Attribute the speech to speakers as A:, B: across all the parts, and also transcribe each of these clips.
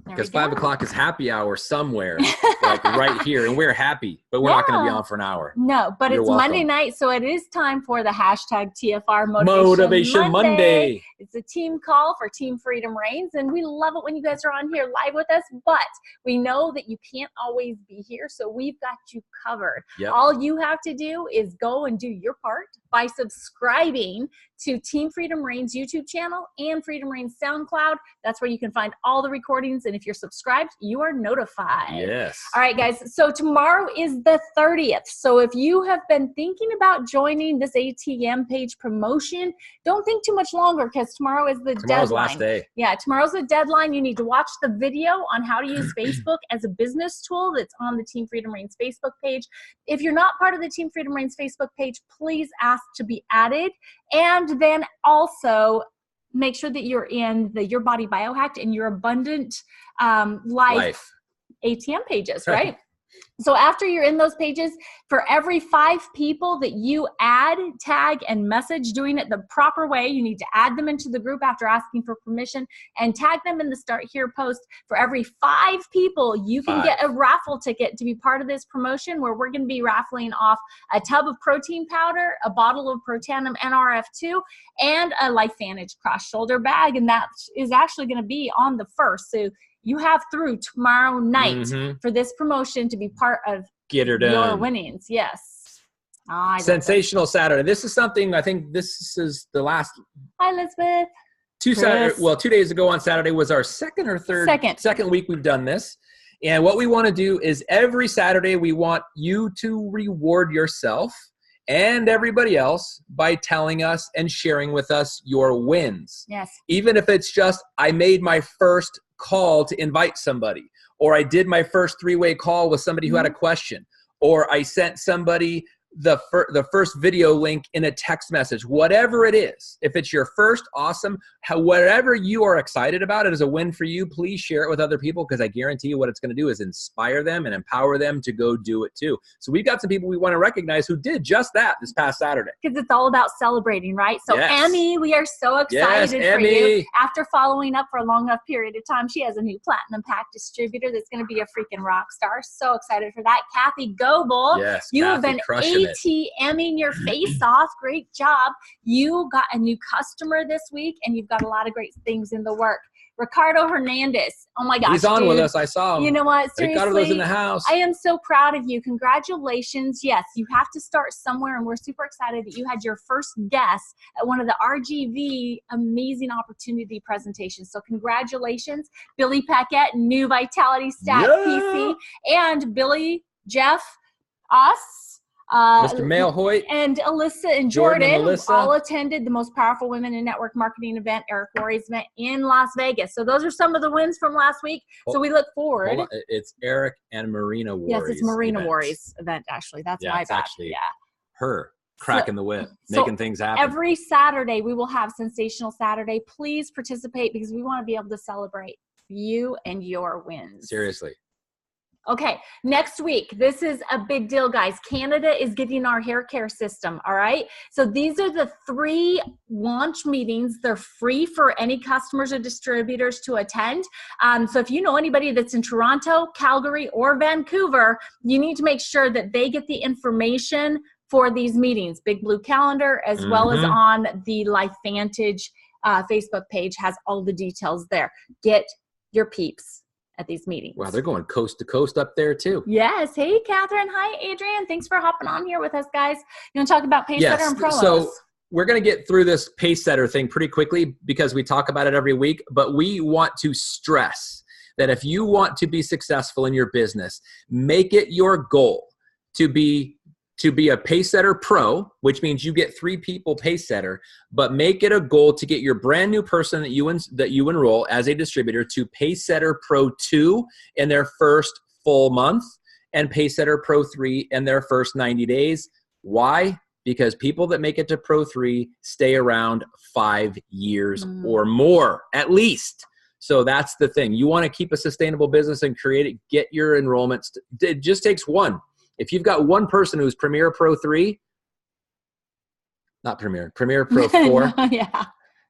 A: Because 5 o'clock is happy hour somewhere, like right here. And we're happy, but we're not going to be on for an hour.
B: No, but
A: You're
B: it's
A: welcome.
B: Monday night. So it is time for the hashtag TFR
A: Motivation Monday.
B: It's a team call for Team Freedom Reigns. And we love it when you guys are on here live with us. But we know that you can't always be here. So we've got you covered.
A: Yep.
B: All you have to do is go and do your part by subscribing to Team Freedom Reigns YouTube channel and Freedom Reigns SoundCloud. That's where you can find all the recordings. And if you're subscribed, you are notified.
A: Yes.
B: All right, guys. So tomorrow is the 30th. So if you have been thinking about joining this ATM page promotion, don't think too much longer because tomorrow is the
A: Tomorrow's
B: deadline.
A: last day.
B: Yeah, tomorrow's the deadline. You need to watch the video on how to use Facebook as a business tool that's on the Team Freedom Reigns Facebook page. If you're not part of the Team Freedom Reigns Facebook page, please ask to be added. And then also make sure that you're in the Your Body Biohacked and Your Abundant Life ATM pages, right? So after you're in those pages, for every 5 people that you add, tag, and message doing it the proper way, you need to add them into the group after asking for permission and tag them in the Start Here post. For every 5 people, you can get a raffle ticket to be part of this promotion where we're going to be raffling off a tub of protein powder, a bottle of Protandim NRF2, and a LifeVantage cross shoulder bag. And that is actually going to be on the 1st. So you have through tomorrow night for this promotion to be part of your winnings. Yes.
A: Sensational Saturday. This is something, I think this is the last.
B: Hi, Elizabeth.
A: 2 days ago on Saturday was our second week we've done this. And what we want to do is every Saturday, we want you to reward yourself and everybody else by telling us and sharing with us your wins.
B: Yes.
A: Even if it's just, I made my first call to invite somebody, or I did my first 3-way call with somebody who had a question, or I sent somebody the first video link in a text message, whatever it is. If it's your first, awesome. Whatever you are excited about, it is a win for you. Please share it with other people because I guarantee you what it's going to do is inspire them and empower them to go do it too. So we've got some people we want to recognize who did just that this past Saturday.
B: Because it's all about celebrating, right? So Emmy, we are so excited for you. After following up for a long enough period of time, she has a new Platinum Pack distributor that's going to be a freaking rock star. So excited for that. Kathy Goebel, you have been ATMing your face off. Great job. You got a new customer this week, and you've got a lot of great things in the work. Ricardo Hernandez. Oh my gosh.
A: He's on with us. I saw him.
B: You know what? Seriously.
A: Ricardo's in the house.
B: I am so proud of you. Congratulations. Yes, you have to start somewhere, and we're super excited that you had your first guest at one of the RGV Amazing Opportunity presentations. So congratulations. Billy Paquette, new Vitality Stat PC, and Billy, Jeff, us,
A: Mr. Mail Hoyt,
B: and Alyssa and Jordan all attended the Most Powerful Women in Network Marketing event, Eric Worre's event in Las Vegas. So those are some of the wins from last week. So we look forward.
A: It's Eric and Marina Worre's.
B: Yes, it's Marina Worre's event, actually. That's my bad.
A: Her cracking the whip, making things happen.
B: Every Saturday, we will have Sensational Saturday. Please participate because we want to be able to celebrate you and your wins.
A: Seriously.
B: Okay, next week, this is a big deal, guys. Canada is getting our hair care system, all right? So these are the 3 launch meetings. They're free for any customers or distributors to attend. So if you know anybody that's in Toronto, Calgary, or Vancouver, you need to make sure that they get the information for these meetings. Big Blue Calendar, as well as on the LifeVantage Facebook page, has all the details there. Get your peeps at these meetings.
A: Wow, they're going coast to coast up there too.
B: Yes. Hey, Catherine. Hi, Adrian. Thanks for hopping on here with us, guys. You want to talk about Pacesetter and promos?
A: So we're going to get through this Pacesetter thing pretty quickly because we talk about it every week, but we want to stress that if you want to be successful in your business, make it your goal to be a Pacesetter Pro, which means you get 3 people Pacesetter, but make it a goal to get your brand new person that you enroll as a distributor to Pacesetter Pro 2 in their first full month and Pacesetter Pro 3 in their first 90 days. Why? Because people that make it to Pro 3 stay around 5 years or more, at least. So that's the thing. You want to keep a sustainable business and create it, get your enrollments. It just takes one. If you've got one person who's Premier Pro 3, not Premier Pro 4,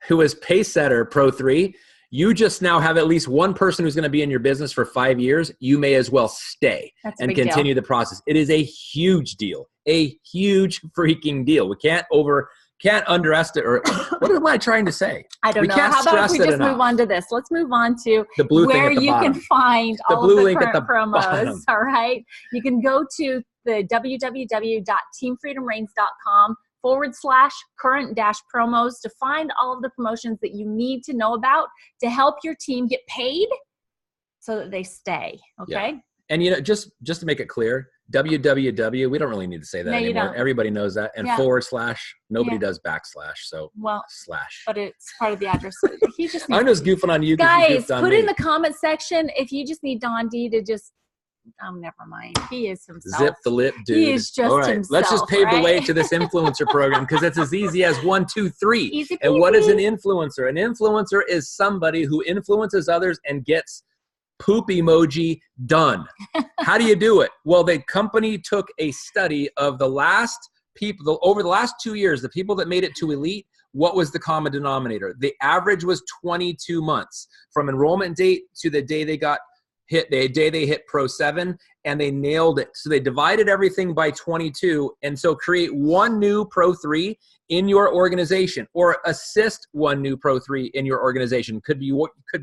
A: who is Pacesetter Pro 3, You just now have at least one person who's going to be in your business for 5 years. You may as well stay and continue the process. It is a huge deal, a huge freaking deal. We can't underestimate, or what am I trying to say?
B: I don't know. How about if we just move on to this? Let's move on to
A: the blue
B: where
A: thing at the
B: you
A: bottom.
B: Can find
A: the
B: all
A: blue
B: of the
A: link
B: current
A: at the
B: promos.
A: Bottom.
B: All right. You can go to the www.teamfreedomreigns.com/current-promos to find all of the promotions that you need to know about to help your team get paid so that they stay. Okay.
A: Yeah. And, you know, just to make it clear, www, we don't really need to say that anymore.
B: Don't.
A: Everybody knows that. And /, nobody does backslash. So slash.
B: But it's part of the address. He just
A: I'm just goofing on you.
B: Guys, put in the comment section if you just need Dondee to just, never mind. He is himself.
A: Zip the lip, dude.
B: He is just
A: all right,
B: himself.
A: Let's just pave the way to this influencer program, because it's as easy as 1, 2, 3.
B: Easy peasy.
A: And what is an influencer? An influencer is somebody who influences others and gets poop emoji done. How do you do it? Well, the company took a study of the last people, over the last 2 years, the people that made it to elite. What was the common denominator? The average was 22 months from enrollment date to the day they got hit, the day they hit Pro 7, and they nailed it. So they divided everything by 22. And so create one new Pro 3 in your organization, or assist one new Pro 3 in your organization. Could be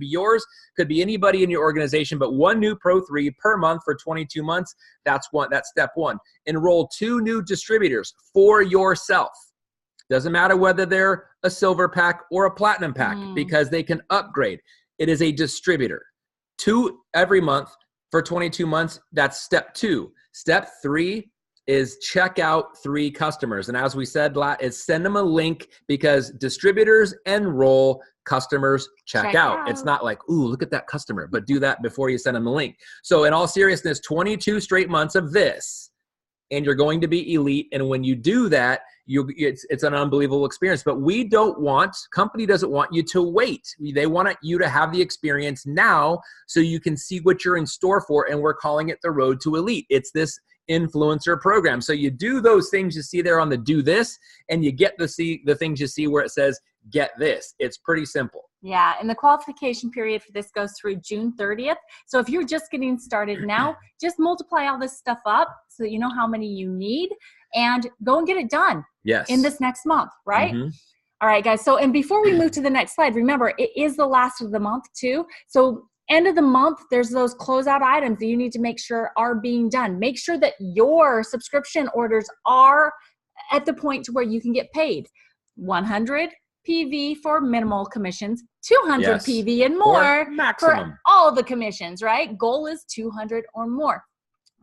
A: yours, could be anybody in your organization, but one new Pro 3 per month for 22 months. That's step 1. Enroll 2 new distributors for yourself. Doesn't matter whether they're a silver pack or a platinum pack, because they can upgrade. It is a distributor. 2 every month for 22 months. That's step 2. Step 3 is check out 3 customers. And as we said, is send them a link, because distributors enroll, customers check out. It's not like, ooh, look at that customer, but do that before you send them the link. So in all seriousness, 22 straight months of this, and you're going to be elite. And when you do that, it's an unbelievable experience. But company doesn't want you to wait. They want you to have the experience now so you can see what you're in store for. And we're calling it the road to elite. It's this influencer program. So you do those things you see there on the do this, and you get the things you see where it says get this. It's pretty simple.
B: Yeah, and the qualification period for this goes through June 30th. So if you're just getting started now, just multiply all this stuff up so that you know how many you need, and go and get it done.
A: Yes.
B: In this next month, right? All right, guys. So, and before we move to the next slide, remember, it is the last of the month too. So end of the month, there's those closeout items that you need to make sure are being done. Make sure that your subscription orders are at the point to where you can get paid. 100 PV for minimal commissions, 200 PV and more for all the commissions, right? Goal is 200 or more.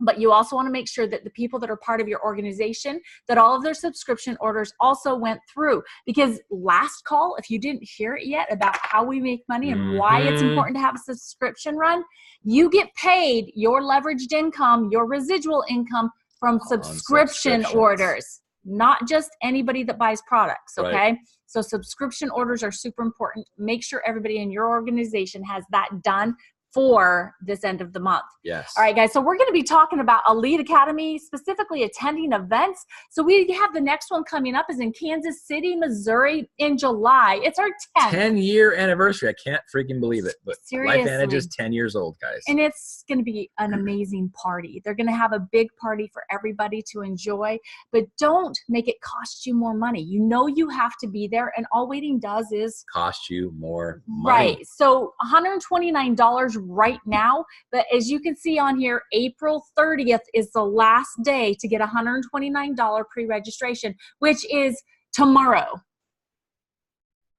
B: But you also want to make sure that the people that are part of your organization, that all of their subscription orders also went through. Because last call, if you didn't hear it yet about how we make money and why it's important to have a subscription run, you get paid your leveraged income, your residual income from subscription orders, not just anybody that buys products, okay? Right. So subscription orders are super important. Make sure everybody in your organization has that done for this end of the month.
A: Yes.
B: All right, guys. So we're going to be talking about Elite Academy, specifically attending events. So we have the next one coming up is in Kansas City, Missouri in July. It's our
A: 10-year anniversary. I can't freaking believe it. But
B: seriously,
A: LifeVantage is 10 years old, guys.
B: And it's going to be an amazing party. They're going to have a big party for everybody to enjoy, but don't make it cost you more money. You know you have to be there, and all waiting does is
A: cost you more money.
B: Right. So $129 right now, but as you can see on here, April 30th is the last day to get $129 pre-registration, which is tomorrow.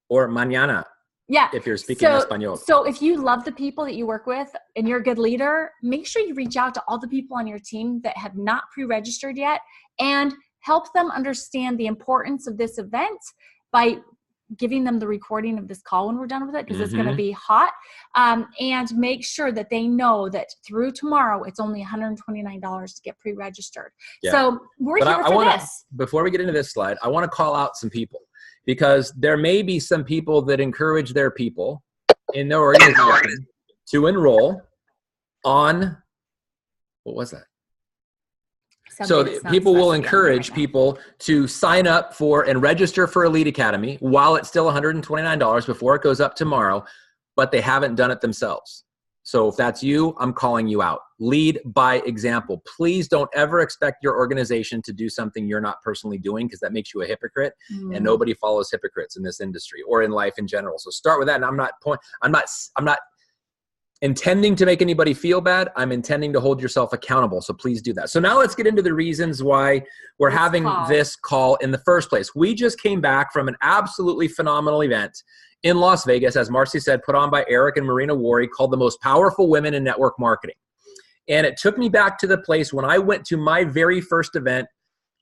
A: Or mañana.
B: Yeah.
A: If you're speaking Espanol.
B: So if you love the people that you work with and you're a good leader, make sure you reach out to all the people on your team that have not pre-registered yet and help them understand the importance of this event by giving them the recording of this call when we're done with it, because it's going to be hot, and make sure that they know that through tomorrow, it's only $129 to get pre-registered. Yeah. So we're here for this.
A: Before we get into this slide, I want to call out some people, because there may be some people that encourage their people in their organization to enroll on, what was that? So people will encourage people to sign up for and register for Elite Academy while it's still $129 before it goes up tomorrow. but they haven't done it themselves. So if that's you, I'm calling you out. Lead by example. Please don't ever expect your organization to do something you're not personally doing, because that makes you a hypocrite, and nobody follows hypocrites in this industry or in life in general. So start with that. And I'm not intending to make anybody feel bad. I'm intending to hold yourself accountable. So please do that. So now let's get into the reasons why we're having this call in the first place. We just came back from an absolutely phenomenal event in Las Vegas, as Marci said, put on by Eric and Marina Worre, called The Most Powerful Women in Network Marketing. And it took me back to the place when I went to my very first event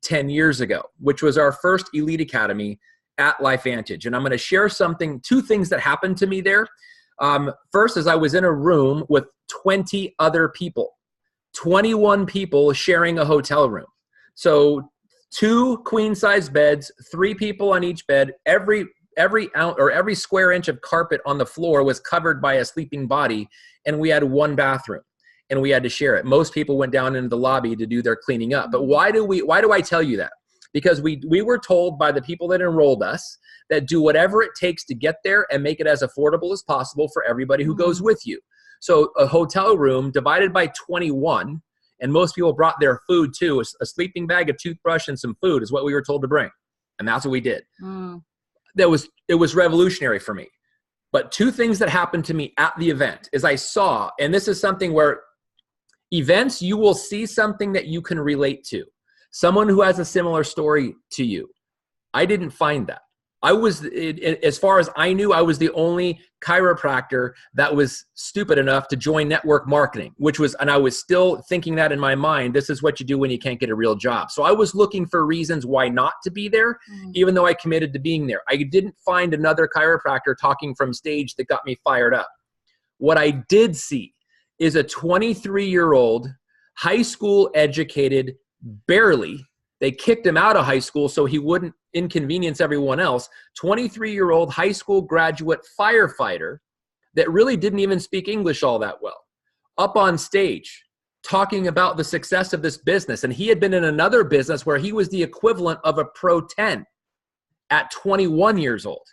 A: 10 years ago, which was our first Elite Academy at LifeVantage. And I'm going to share two things that happened to me there. First is I was in a room with 20 other people, 21 people sharing a hotel room. So 2 queen-size beds, 3 people on each bed. Every square inch of carpet on the floor was covered by a sleeping body, and we had 1 bathroom, and we had to share it. Most people went down into the lobby to do their cleaning up. But why do I tell you that? Because we were told by the people that enrolled us that do whatever it takes to get there and make it as affordable as possible for everybody who goes with you. So a hotel room divided by 21, and most people brought their food too. A sleeping bag, a toothbrush, and some food is what we were told to bring. And that's what we did. It was revolutionary for me. But 2 things that happened to me at the event is I saw, and this is something where events, you will see something that you can relate to. Someone who has a similar story to you. I didn't find that. As far as I knew, I was the only chiropractor that was stupid enough to join network marketing, and I was still thinking that in my mind, this is what you do when you can't get a real job. So I was looking for reasons why not to be there, even though I committed to being there. I didn't find another chiropractor talking from stage that got me fired up. What I did see is a 23-year-old, high school educated, barely. They kicked him out of high school so he wouldn't inconvenience everyone else. 23-year-old high school graduate firefighter that really didn't even speak English all that well, up on stage talking about the success of this business. And he had been in another business where he was the equivalent of a pro 10 at 21 years old.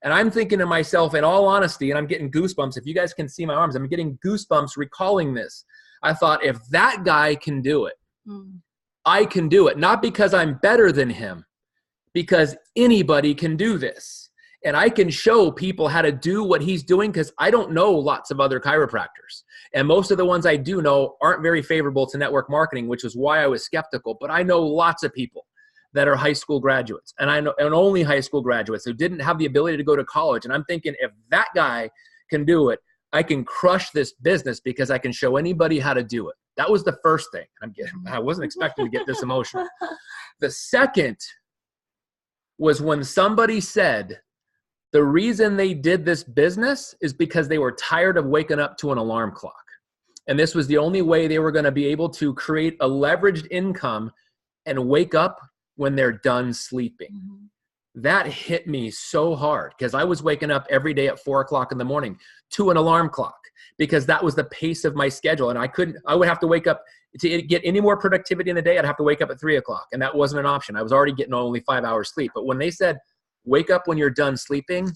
A: And I'm thinking to myself, in all honesty, and I'm getting goosebumps. If you guys can see my arms, I'm getting goosebumps recalling this. I thought, if that guy can do it, I can do it. Not because I'm better than him, because anybody can do this. And I can show people how to do what he's doing, because I don't know lots of other chiropractors. And most of the ones I do know aren't very favorable to network marketing, which is why I was skeptical. But I know lots of people that are high school graduates, and I know, and only high school graduates who didn't have the ability to go to college. And I'm thinking, if that guy can do it, I can crush this business, because I can show anybody how to do it. That was the first thing. I wasn't expecting to get this emotional. The second was when somebody said the reason they did this business is because they were tired of waking up to an alarm clock. And this was the only way they were going to be able to create a leveraged income and wake up when they're done sleeping. That hit me so hard, because I was waking up every day at 4 o'clock in the morning to an alarm clock, because that was the pace of my schedule. And I would have to wake up to get any more productivity in the day. I'd have to wake up at 3 o'clock, and that wasn't an option. I was already getting only 5 hours sleep. But when they said, wake up when you're done sleeping,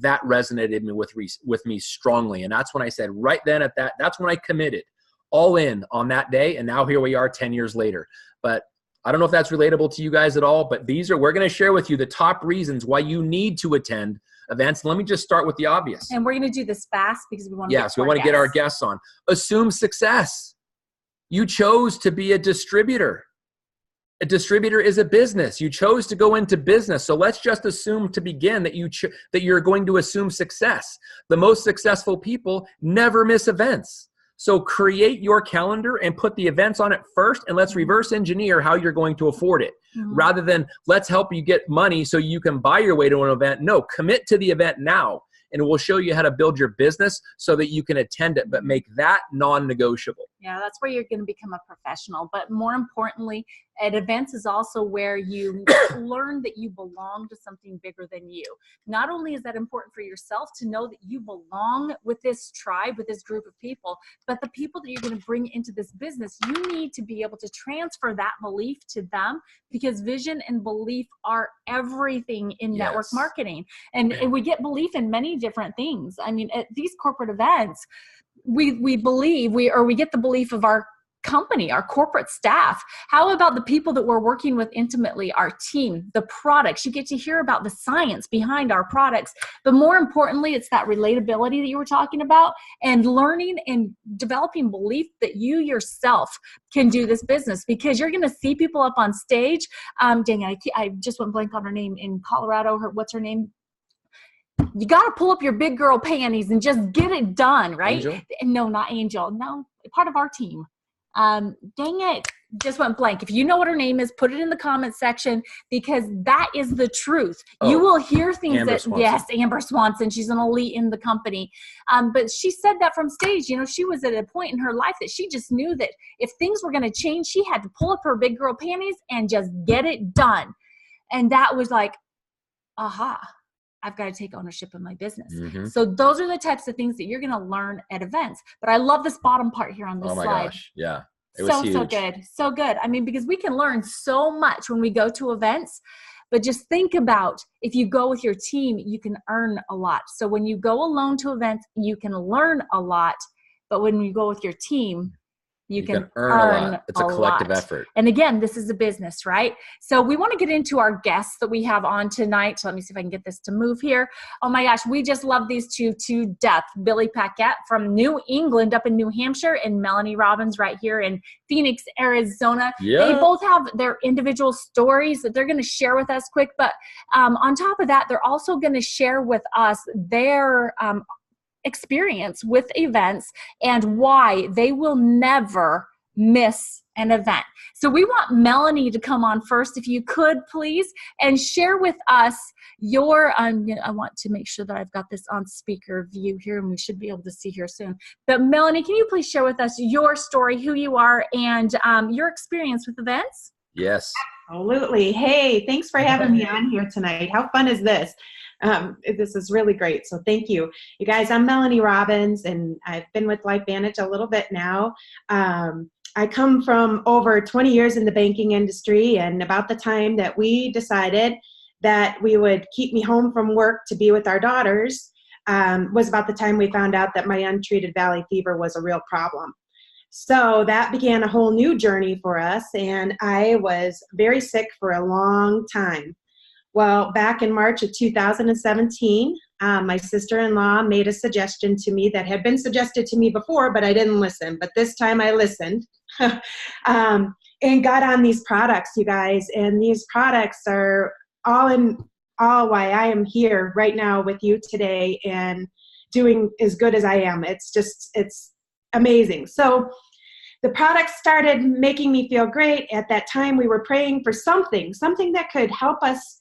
A: that resonated with me strongly. And that's when I said, right then that's when I committed all in on that day. And now here we are 10 years later. But I don't know if that's relatable to you guys at all, but we're going to share with you the top reasons why you need to attend events. Let me just start with the obvious.
B: And we're going to do this fast because we want to
A: get our guests on. Assume success. You chose to be a distributor. A distributor is a business. You chose to go into business. So let's just assume to begin that you're going to assume success. The most successful people never miss events. So create your calendar and put the events on it first, and let's reverse engineer how you're going to afford it. Rather than let's help you get money so you can buy your way to an event. No, commit to the event now, and we'll show you how to build your business so that you can attend it, but make that non-negotiable.
B: Yeah, that's where you're going to become a professional. But more importantly, at events is also where you learn that you belong to something bigger than you. Not only is that important for yourself to know that you belong with this tribe, with this group of people, but the people that you're going to bring into this business, you need to be able to transfer that belief to them, because vision and belief are everything in network marketing. And we get belief in many different things. I mean, at these corporate events, we believe we get the belief of our company, our corporate staff. How about the people that we're working with intimately, our team, the products? You get to hear about the science behind our products. But more importantly, it's that relatability that you were talking about, and learning and developing belief that you yourself can do this business, because you're going to see people up on stage. Dang it, I just went blank on her name in Colorado. What's her name? You got to pull up your big girl panties and just get it done, right?
A: Angel?
B: No, not Angel. No, part of our team. Dang it. Just went blank. If you know what her name is, put it in the comment section, because that is the truth. You will hear things
A: Amber Swanson.
B: Yes, Amber Swanson. She's an elite in the company. But she said that from stage. You know, she was at a point in her life that she just knew that if things were going to change, she had to pull up her big girl panties and just get it done. And that was like, aha. I've got to take ownership of my business. So those are the types of things that you're going to learn at events. But I love this bottom part here on this slide. Oh my gosh.
A: Yeah. It was huge.
B: So good. So good. I mean, because we can learn so much when we go to events, but just think about, if you go with your team, you can earn a lot. So when you go alone to events, you can learn a lot, but when you go with your team, you can earn a lot.
A: It's a collective effort.
B: And again, this is a business, right? So we want to get into our guests that we have on tonight. So let me see if I can get this to move here. Oh my gosh, we just love these two to death. Billy Paquette from New England up in New Hampshire, and Melanie Robbins right here in Phoenix, Arizona.
A: Yeah.
B: They both have their individual stories that they're going to share with us quick. But on top of that, they're also going to share with us their experience with events and why they will never miss an event. So we want Melanie to come on first, if you could please, and share with us your, I want to make sure that I've got this on speaker view here, and we should be able to see here soon. But Melanie, can you please share with us your story, who you are, and your experience with events?
A: Yes.
C: Absolutely. Hey, thanks for having me on here tonight. How fun is this? This is really great. So thank you. You guys, I'm Melanie Robbins, and I've been with LifeVantage a little bit now. I come from over 20 years in the banking industry, and about the time that we decided that we would keep me home from work to be with our daughters was about the time we found out that my untreated valley fever was a real problem. So that began a whole new journey for us, and I was very sick for a long time. Well, back in March of 2017, my sister-in-law made a suggestion to me that had been suggested to me before, but I didn't listen. But this time I listened and got on these products, you guys. And these products are all why I am here right now with you today and doing as good as I am. It's amazing. So the products started making me feel great. At that time, we were praying for something that could help us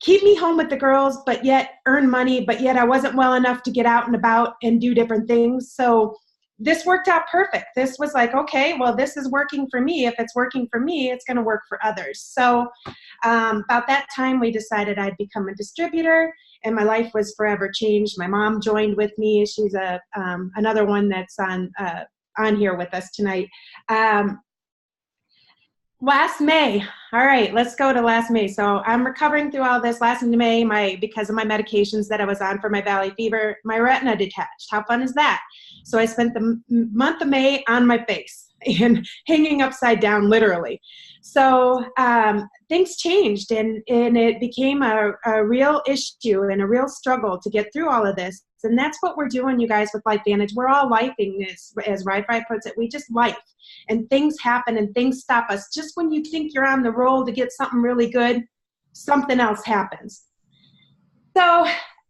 C: keep me home with the girls, but yet earn money, but yet I wasn't well enough to get out and about and do different things. So this worked out perfect. This was like, okay, well, this is working for me. If it's working for me, it's going to work for others. So about that time, we decided I'd become a distributor, and my life was forever changed. My mom joined with me. She's another one that's on here with us tonight. Last May. All right, let's go to last May. So I'm recovering through all this. Last May, because of my medications that I was on for my valley fever, my retina detached. How fun is that? So I spent the month of May on my face and hanging upside down, literally. So things changed, and it became a real issue and a real struggle to get through all of this. And that's what we're doing, you guys, with LifeVantage. We're all lifing this, as Wi-Fi puts it. We just life. And things happen and things stop us. Just when you think you're on the roll to get something really good, something else happens. So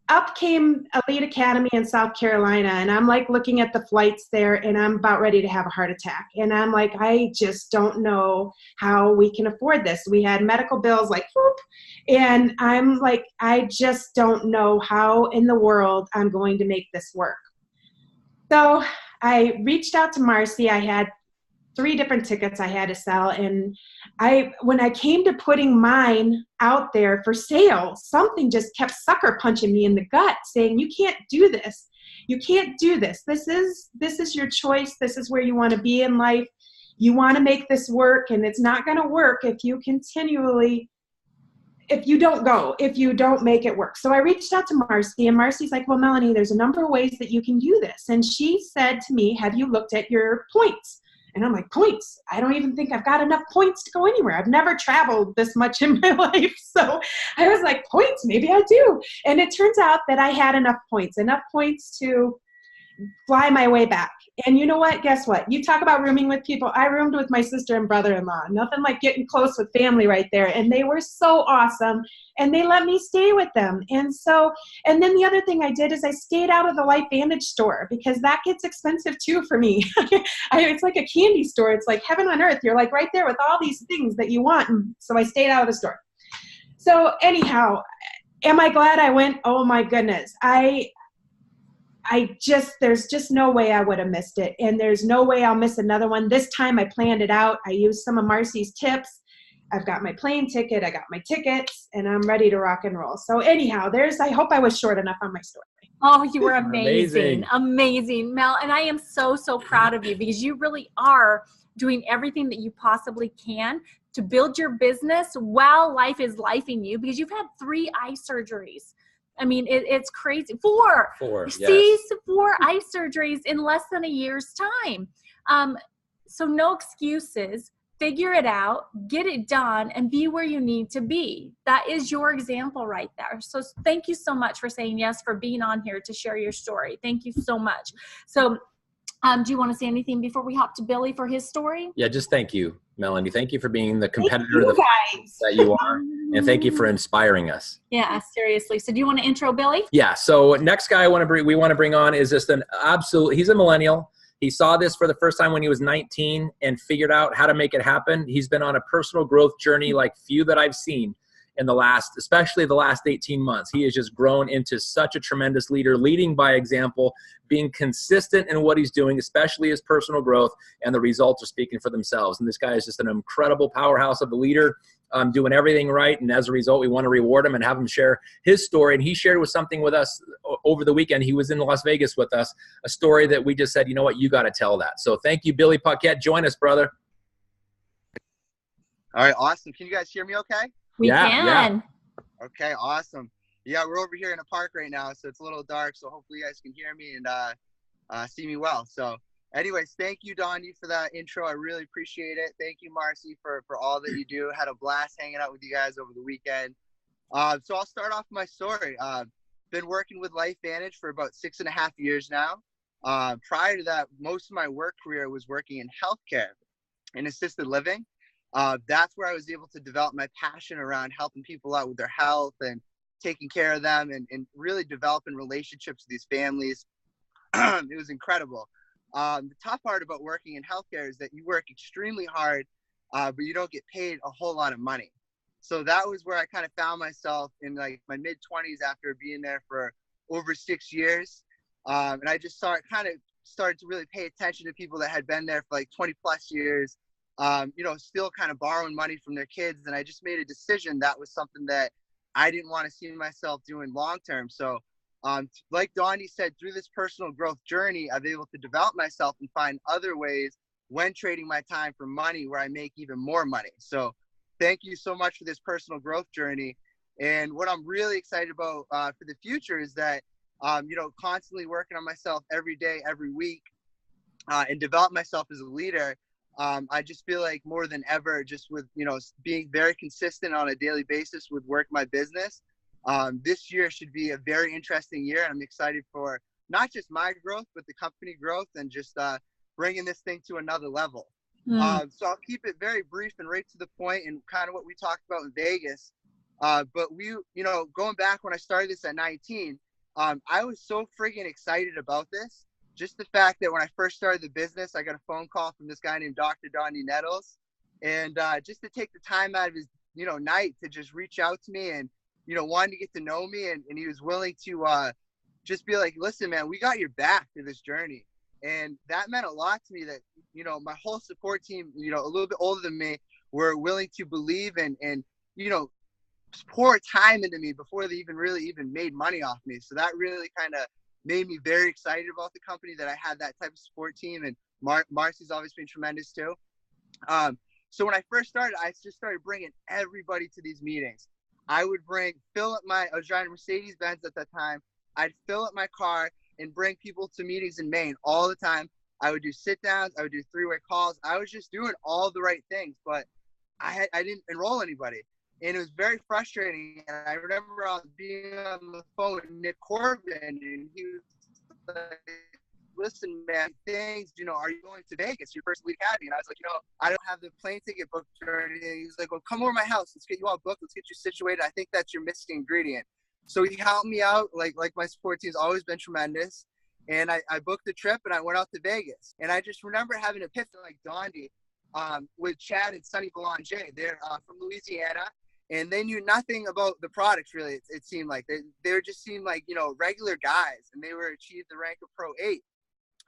C: up came Elite Academy in South Carolina, and I'm like looking at the flights there, and I'm about ready to have a heart attack. And I'm like, I just don't know how we can afford this. We had medical bills like, whoop, and I'm like, I just don't know how in the world I'm going to make this work. So I reached out to Marci. I had 3 different tickets I had to sell. And when I came to putting mine out there for sale, something just kept sucker punching me in the gut saying, you can't do this. You can't do this. This is your choice. This is where you want to be in life. You want to make this work, and it's not going to work if you don't make it work. So I reached out to Marci, and Marci's like, well, Melanie, there's a number of ways that you can do this. And she said to me, have you looked at your points? And I'm like, points? I don't even think I've got enough points to go anywhere. I've never traveled this much in my life. So I was like, points? Maybe I do. And it turns out that I had enough points to fly my way back. And you know what? Guess what? You talk about rooming with people. I roomed with my sister and brother-in-law. Nothing like getting close with family right there. And they were so awesome. And they let me stay with them. And then the other thing I did is I stayed out of the LifeVantage store, because that gets expensive too for me. It's like a candy store. It's like heaven on earth. You're like right there with all these things that you want. And so I stayed out of the store. So anyhow, am I glad I went? Oh my goodness. There's just no way I would have missed it. And there's no way I'll miss another one. This time I planned it out. I used some of Marci's tips. I've got my plane ticket. I got my tickets, and I'm ready to rock and roll. So anyhow, I hope I was short enough on my story.
B: Oh, you were amazing. Amazing, Mel. And I am so, so proud of you, because you really are doing everything that you possibly can to build your business while life is lifing you, because you've had 3 eye surgeries. I mean, it's crazy. 4.
A: 4.
B: See,
A: Yes.
B: 4 eye surgeries in less than a year's time. So no excuses. Figure it out, get it done, and be where you need to be. That is your example right there. So thank you so much for saying yes, for being on here to share your story. Thank you so much. So do you want to say anything before we hop to Billy for his story?
A: Yeah, just thank you, Melanie. Thank you for being the competitor
C: that
A: you are. And thank you for inspiring us.
B: Yeah, seriously. So do you want to intro Billy?
A: Yeah. So next guy we want to bring on is just he's a millennial. He saw this for the first time when he was 19 and figured out how to make it happen. He's been on a personal growth journey like few that I've seen in especially the last 18 months. He has just grown into such a tremendous leader, leading by example, being consistent in what he's doing, especially his personal growth, and the results are speaking for themselves. And this guy is just an incredible powerhouse of a leader, doing everything right. And as a result, we want to reward him and have him share his story. And he shared something with us over the weekend. He was in Las Vegas with us, a story that we just said, you know what, you got to tell that. So thank you, Billy Paquette. Join us, brother.
D: All right, awesome. Can you guys hear me okay?
B: We can.
D: Yeah. Okay, awesome. Yeah, we're over here in a park right now, so it's a little dark, so hopefully you guys can hear me and see me well. So anyways, thank you, Dondee, for that intro. I really appreciate it. Thank you, Marci, for all that you do. Had a blast hanging out with you guys over the weekend. So I'll start off my story. Been working with LifeVantage for about 6.5 years now. Prior to that, most of my work career was working in healthcare and assisted living. That's where I was able to develop my passion around helping people out with their health and taking care of them and really developing relationships with these families. It was incredible. The tough part about working in healthcare is that you work extremely hard, but you don't get paid a whole lot of money. So that was where I kind of found myself in like my mid-20s after being there for over 6 years. And I just started to really pay attention to people that had been there for like 20 plus years, still kind of borrowing money from their kids. And I just made a decision that was something that I didn't want to see myself doing long-term. So like Dondee said, through this personal growth journey, I've been able to develop myself and find other ways when trading my time for money where I make even more money. So thank you so much for this personal growth journey. And what I'm really excited about for the future is that, constantly working on myself every day, every week, and develop myself as a leader. I just feel like more than ever, just with, being very consistent on a daily basis with work my business. This year should be a very interesting year. And I'm excited for not just my growth, but the company growth and just bringing this thing to another level. So I'll keep it very brief and right to the point and kind of what we talked about in Vegas. But we, going back when I started this at 19, I was so friggin' excited about this. Just the fact that when I first started the business, I got a phone call from this guy named Dr. Marci Nettles. And just to take the time out of his, night to just reach out to me and, wanted to get to know me. And he was willing to just be like, listen, man, we got your back through this journey. And that meant a lot to me that, you know, my whole support team, you know, a little bit older than me, were willing to believe and, you know, pour time into me before they even made money off me. So that really kind of made me very excited about the company, that I had that type of support team. And Marci's always been tremendous too. So when I first started, I just started bringing everybody to these meetings. I would I was driving a Mercedes-Benz at that time. I'd fill up my car and bring people to meetings in Maine all the time. I would do sit-downs. I would do three-way calls. I was just doing all the right things, but I didn't enroll anybody. And it was very frustrating. And I remember I was being on the phone with Nick Corbin, and he was like, listen, man, things, you know, are you going to Vegas, your first week academy? And I was like, you know, I don't have the plane ticket booked or anything. He's like, well, come over to my house. Let's get you all booked. Let's get you situated. I think that's your missing ingredient. So he helped me out. Like my support team's always been tremendous. And I booked the trip and I went out to Vegas. And I just remember having an epiphany like Dondee with Chad and Sonny Belanger. They're from Louisiana. And they knew nothing about the products, really. It seemed like they just seemed like, you know, regular guys, and they were achieved the rank of Pro 8.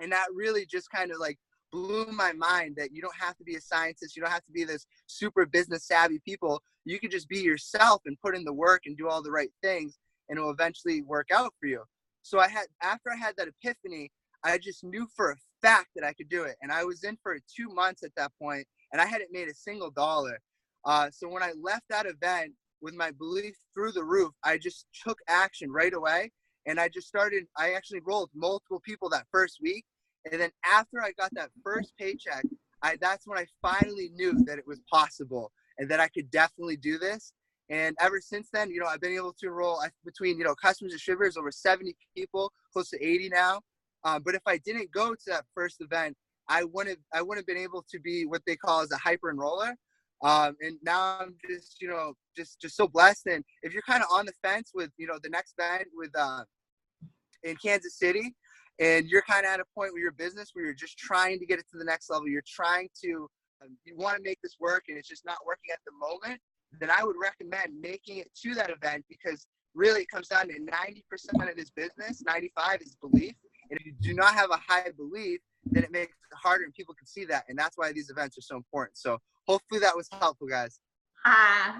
D: And that really just kind of like blew my mind, that you don't have to be a scientist. You don't have to be this super business savvy people. You can just be yourself and put in the work and do all the right things, and it will eventually work out for you. So after I had that epiphany, I just knew for a fact that I could do it. And I was in for 2 months at that point, and I hadn't made a single dollar. So when I left that event with my belief through the roof, I just took action right away. And I actually enrolled multiple people that first week. And then after I got that first paycheck, that's when I finally knew that it was possible and that I could definitely do this. And ever since then, you know, I've been able to enroll between, you know, customers and distributors, over 70 people, close to 80 now. But if I didn't go to that first event, I wouldn't have been able to be what they call as a hyper enroller. And now I'm just, you know, just so blessed. And if you're kind of on the fence with, you know, the next event in Kansas City, and you're kind of at a point with your business where you're just trying to get it to the next level, you want to make this work and it's just not working at the moment, then I would recommend making it to that event, because really it comes down to 90% of this business, 95 is belief. And if you do not have a high belief, then it makes it harder, and people can see that. And that's why these events are so important. So hopefully that was helpful, guys.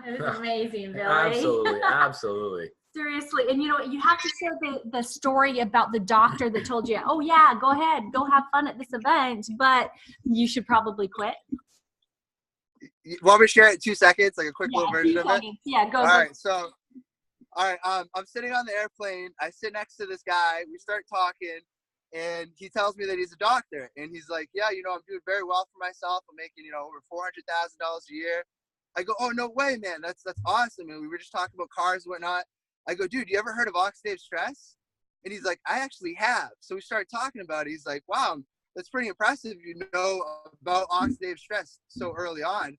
B: It was amazing, Billy.
A: Absolutely.
B: Seriously. And you know, you have to share the story about the doctor that told you, oh yeah, go ahead, go have fun at this event, but you should probably quit.
D: You want me to share it in 2 seconds, like a quick little version of it?
B: Yeah, go.
D: All right, so, I'm sitting on the airplane. I sit next to this guy. We start talking, and he tells me that he's a doctor. And he's like, yeah, you know, I'm doing very well for myself. I'm making, you know, over $400,000 a year. I go, oh, no way, man. That's awesome. And we were just talking about cars and whatnot. I go, dude, you ever heard of oxidative stress? And he's like, I actually have. So we started talking about it. He's like, wow, that's pretty impressive. You know about oxidative stress so early on.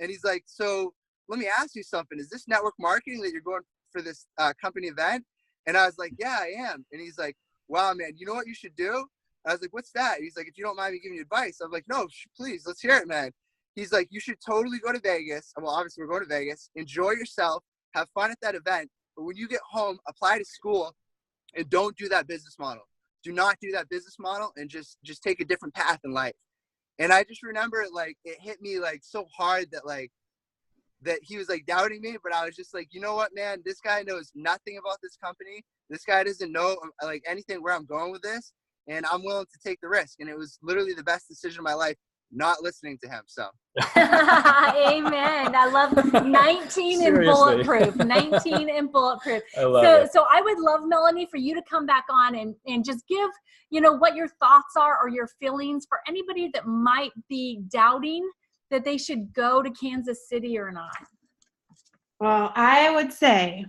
D: And he's like, so let me ask you something. Is this network marketing that you're going for this company event? And I was like, yeah, I am. And he's like, wow, man, you know what you should do? I was like, what's that? He's like, if you don't mind me giving you advice. I'm like, no, please, let's hear it, man. He's like, you should totally go to Vegas. Well, obviously we're going to Vegas. Enjoy yourself. Have fun at that event. But when you get home, apply to school and don't do that business model. Do not do that business model, and just take a different path in life. And I just remember, like, it hit me like so hard that he was like doubting me, but I was just like, you know what, man, this guy knows nothing about this company. This guy doesn't know like anything where I'm going with this, and I'm willing to take the risk. And it was literally the best decision of my life, not listening to him. So
B: amen. I love 19 and bulletproof. 19 and bulletproof.
A: I love it.
B: So I would love, Melanie, for you to come back on and just give, you know, what your thoughts are or your feelings for anybody that might be doubting that they should go to Kansas City or not.
C: Well, I would say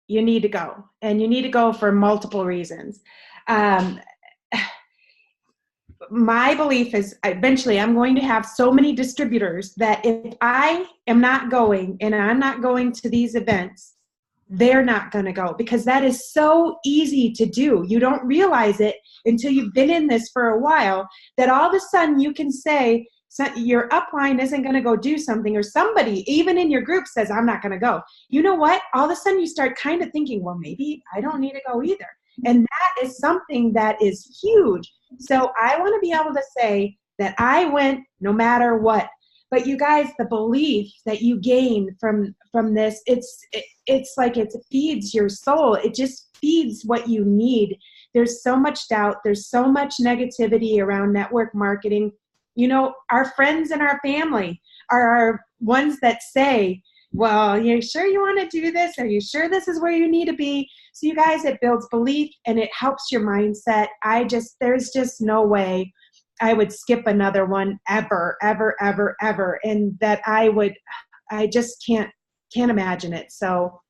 C: you need to go, and you need to go for multiple reasons. My belief is eventually I'm going to have so many distributors that if I am not going and I'm not going to these events, they're not going to go, because that is so easy to do. You don't realize it until you've been in this for a while, that all of a sudden you can say, so your upline isn't going to go do something, or somebody even in your group says, I'm not going to go. You know what? All of a sudden you start kind of thinking, well, maybe I don't need to go either. And that is something that is huge. So I want to be able to say that I went no matter what. But you guys, the belief that you gain from this, it's like it feeds your soul. It just feeds what you need. There's so much doubt. There's so much negativity around network marketing. You know, our friends and our family are ones that say, well, are you sure you want to do this? Are you sure this is where you need to be? So you guys, it builds belief and it helps your mindset. There's just no way I would skip another one ever. And that I just can't imagine it. So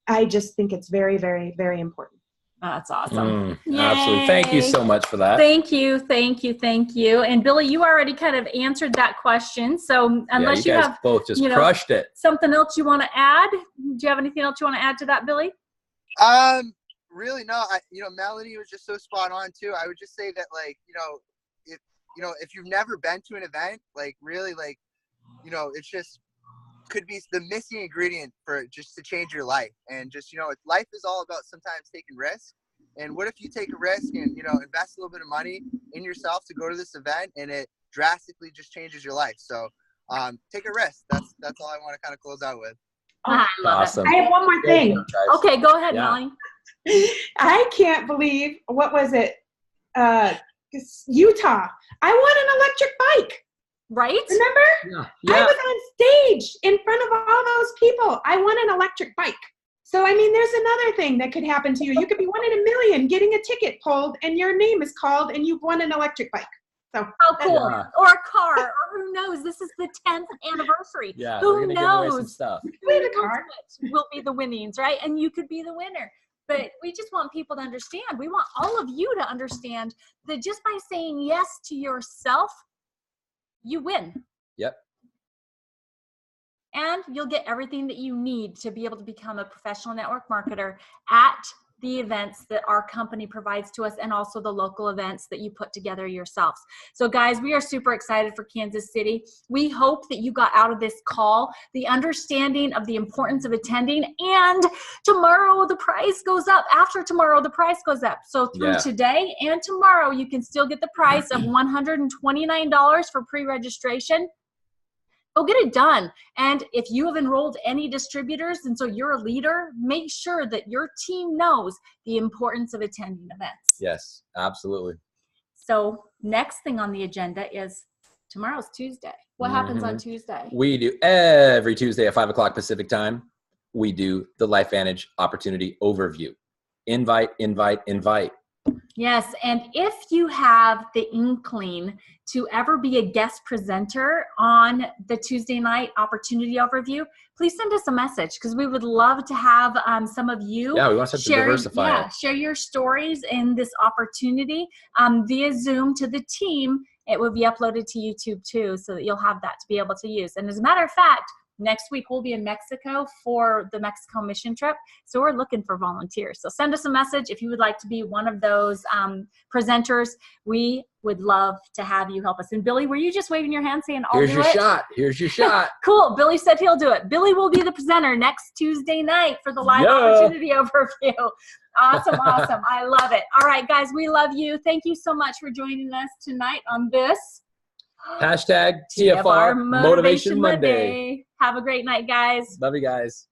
C: I just think it's very, very, very important.
B: That's awesome.
A: Absolutely. Thank you so much for that.
B: Thank you. And Billy, you already kind of answered that question. So unless
A: you
B: you
A: guys
B: have
A: both just crushed it.
B: Something else you want to add? Do you have anything else you want to add to that, Billy?
D: Really, no. Melanie was just so spot on too. I would just say that, like, if you've never been to an event, like, really, like, it's just could be the missing ingredient for just to change your life. And just, life is all about sometimes taking risks. And what if you take a risk and, invest a little bit of money in yourself to go to this event, and it drastically just changes your life. So take a risk. That's all I want to kind of close out with.
B: I love it.
C: I have one more thing.
B: Okay, go ahead, Melanie.
C: I can't believe, what was it? Utah. I want an electric bike.
B: Right?
C: Remember?
A: Yeah.
C: I was on stage in front of all those people. I want an electric bike. So, I mean, there's another thing that could happen to you. You could be 1 in a million getting a ticket pulled and your name is called and you've won an electric bike. So
B: how cool. Yeah. Or a car, or who knows? This is the 10th anniversary.
A: Yeah,
B: who
A: we're gonna
B: knows?
A: give away some stuff.
C: The car
B: will be the winnings, right? And you could be the winner. But we just want people to understand. We want all of you to understand that just by saying yes to yourself, you win.
A: Yep.
B: And you'll get everything that you need to be able to become a professional network marketer at the events that our company provides to us, and also the local events that you put together yourselves. So guys, we are super excited for Kansas City. We hope that you got out of this call the understanding of the importance of attending, and tomorrow the price goes up. After tomorrow, the price goes up. So through today and tomorrow, you can still get the price of $129 for pre-registration. Go get it done. And if you have enrolled any distributors, and so you're a leader, make sure that your team knows the importance of attending events.
A: Yes, absolutely.
B: So next thing on the agenda is tomorrow's Tuesday. What happens on Tuesday?
A: We do every Tuesday at 5 o'clock Pacific time. We do the LifeVantage Opportunity Overview. Invite.
B: Yes, and if you have the inkling to ever be a guest presenter on the Tuesday night opportunity overview, please send us a message, because we would love to have some of you
A: we want to diversify it.
B: Share your stories in this opportunity via Zoom to the team. It will be uploaded to YouTube too, so that you'll have that to be able to use. And as a matter of fact, next week we'll be in Mexico for the Mexico mission trip. So we're looking for volunteers. So send us a message if you would like to be one of those presenters. We would love to have you help us. And Billy, were you just waving your hand saying, I'll do it?
A: Here's your shot.
B: Cool. Billy said he'll do it. Billy will be the presenter next Tuesday night for the live opportunity overview. Awesome. I love it. All right, guys, we love you. Thank you so much for joining us tonight on this
A: #TFR Motivation Monday.
B: Have a great night, guys.
A: Love you guys.